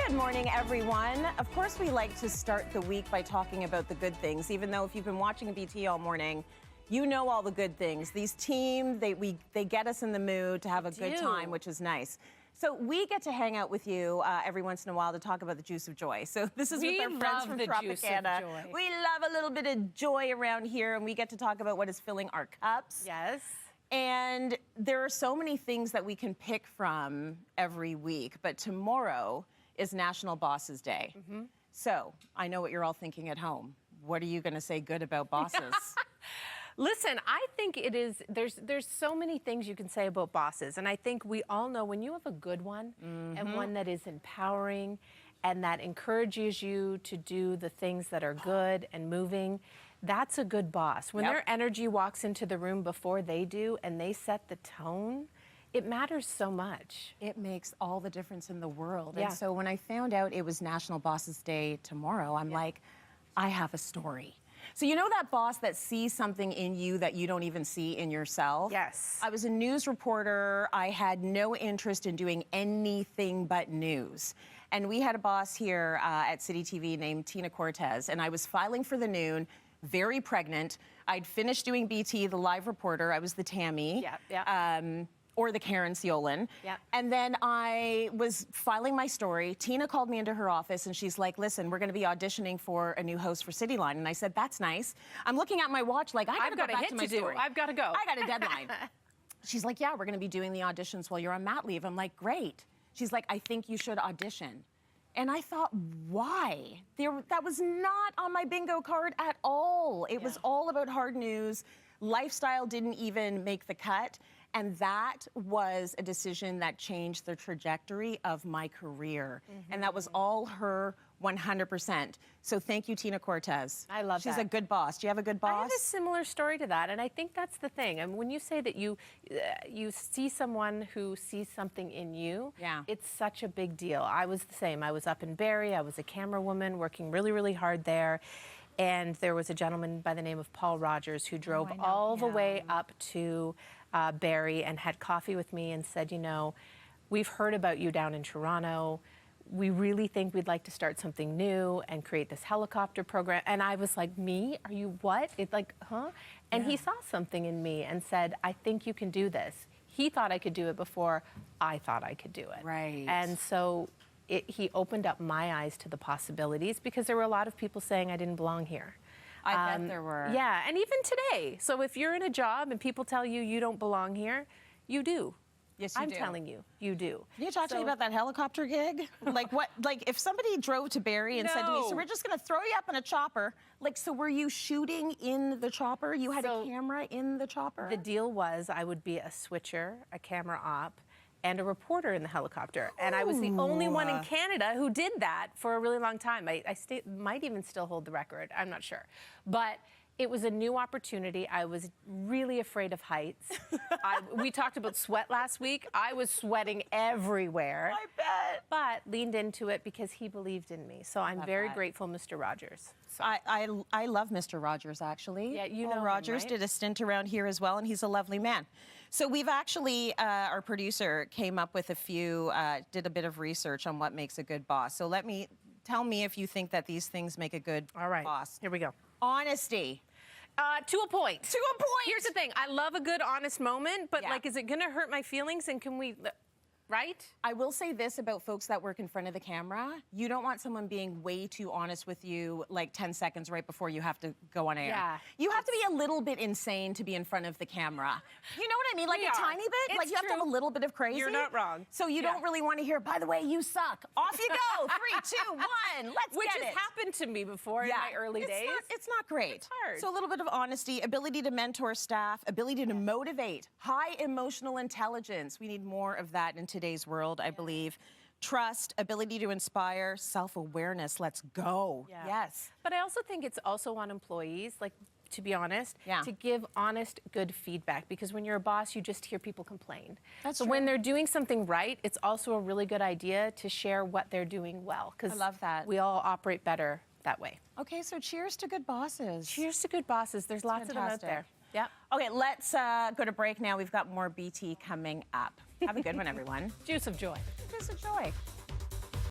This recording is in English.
Good morning, everyone. Of course, we like to start the week by talking about the good things, even though if you've been watching BT all morning, you know all the good things. These teams, they get us in the mood to have a good time, which is nice. So we get to hang out with you every once in a while to talk about the juice of joy. So this is with our friends from Tropicana. We love a little bit of joy around here, and we get to talk about what is filling our cups. Yes. And there are so many things that we can pick from every week, but tomorrow is National Bosses Day. So I know what you're all thinking at home. What are you going to say good about bosses? Listen, I think it is, there's so many things you can say about bosses. And I think we all know when you have a good one and one that is empowering and that encourages you to do the things that are good and moving, that's a good boss. When their energy walks into the room before they do and they set the tone, it matters so much. It makes all the difference in the world. And so when I found out it was National Bosses Day tomorrow, I'm like, I have a story. So you know that boss that sees something in you that you don't even see in yourself? Yes. I was a news reporter. I had no interest in doing anything but news. And we had a boss here at CityTV named Tina Cortez, and I was filing for the Noon, very pregnant. I'd finished doing BT, the live reporter. I was the Tammy. Or the Karen Ciolin. And then I was filing my story. Tina called me into her office and she's like, listen, we're gonna be auditioning for a new host for Cityline. And I said, that's nice. I'm looking at my watch like, I've got a hit to do. I've got to go. I got a deadline. She's like, yeah, we're gonna be doing the auditions while you're on mat leave. I'm like, great. She's like, I think you should audition. And I thought, why? That was not on my bingo card at all. It was all about hard news. Lifestyle didn't even make the cut. And that was a decision that changed the trajectory of my career. And that was all her 100%. So thank you, Tina Cortez. I love that. She's a good boss. Do you have a good boss? I have a similar story to that, and I think that's the thing. And when you say that you see someone who sees something in you, it's such a big deal. I was the same. I was up in Barrie. I was a camera woman working really, really hard there. And there was a gentleman by the name of Paul Rogers who drove all the way up to Barrie and had coffee with me and said, you know, we've heard about you down in Toronto. We really think we'd like to start something new and create this helicopter program. And I was like, me? Are you what? It's like, huh? And he saw something in me and said, I think you can do this. He thought I could do it before I thought I could do it. Right. And so he opened up my eyes to the possibilities because there were a lot of people saying I didn't belong here. I bet there were. Yeah, and even today. So if you're in a job and people tell you you don't belong here, you do. Yes, you do. I'm telling you, you do. Can you talk to me about that helicopter gig? Like what? Like if somebody drove to Barrie and said to me, so we're just going to throw you up in a chopper. Like, so were you shooting in the chopper? You had a camera in the chopper? The deal was I would be a switcher, a camera op, and a reporter in the helicopter. And I was the only one in Canada who did that for a really long time. I might even still hold the record. I'm not sure. But it was a new opportunity. I was really afraid of heights. We talked about sweat last week. I was sweating everywhere. I bet. But leaned into it because he believed in me. So I'm very grateful, Mr. Rogers. So. I love Mr. Rogers, actually. Yeah, you know Paul Rogers him, right? did a stint around here as well, and he's a lovely man. So we've actually, our producer came up with did a bit of research on what makes a good boss. So tell me if you think that these things make a good boss. Here we go. Honesty. To a point. To a point. Here's the thing. I love a good, honest moment, but like, is it going to hurt my feelings? And can we... Right? I will say this about folks that work in front of the camera. You don't want someone being way too honest with you like 10 seconds right before you have to go on air. Yeah. You have to be a little bit insane to be in front of the camera. You know what I mean? Like a tiny bit? It's like you have to have a little bit of crazy. You're not wrong. So you don't really want to hear, by the way, you suck. Off you go. 3, 2, 1. Let's Which get it. has happened to me before in my early days. It's not great. It's hard. So a little bit of honesty, ability to mentor staff, ability to motivate, high emotional intelligence. We need more of that in today's world, I believe. Trust, ability to inspire, self-awareness. Let's go. Yes. But I also think it's also on employees, like, to be honest, to give honest, good feedback. Because when you're a boss, you just hear people complain. That's so true. when they're doing something right, it's also a really good idea to share what they're doing well. I love that. We all operate better that way. Okay, so cheers to good bosses. Cheers to good bosses. There's lots of them out there. Yeah. Okay, let's go to break now. We've got more BT coming up. Have a good one, everyone. Juice of joy. Juice of joy.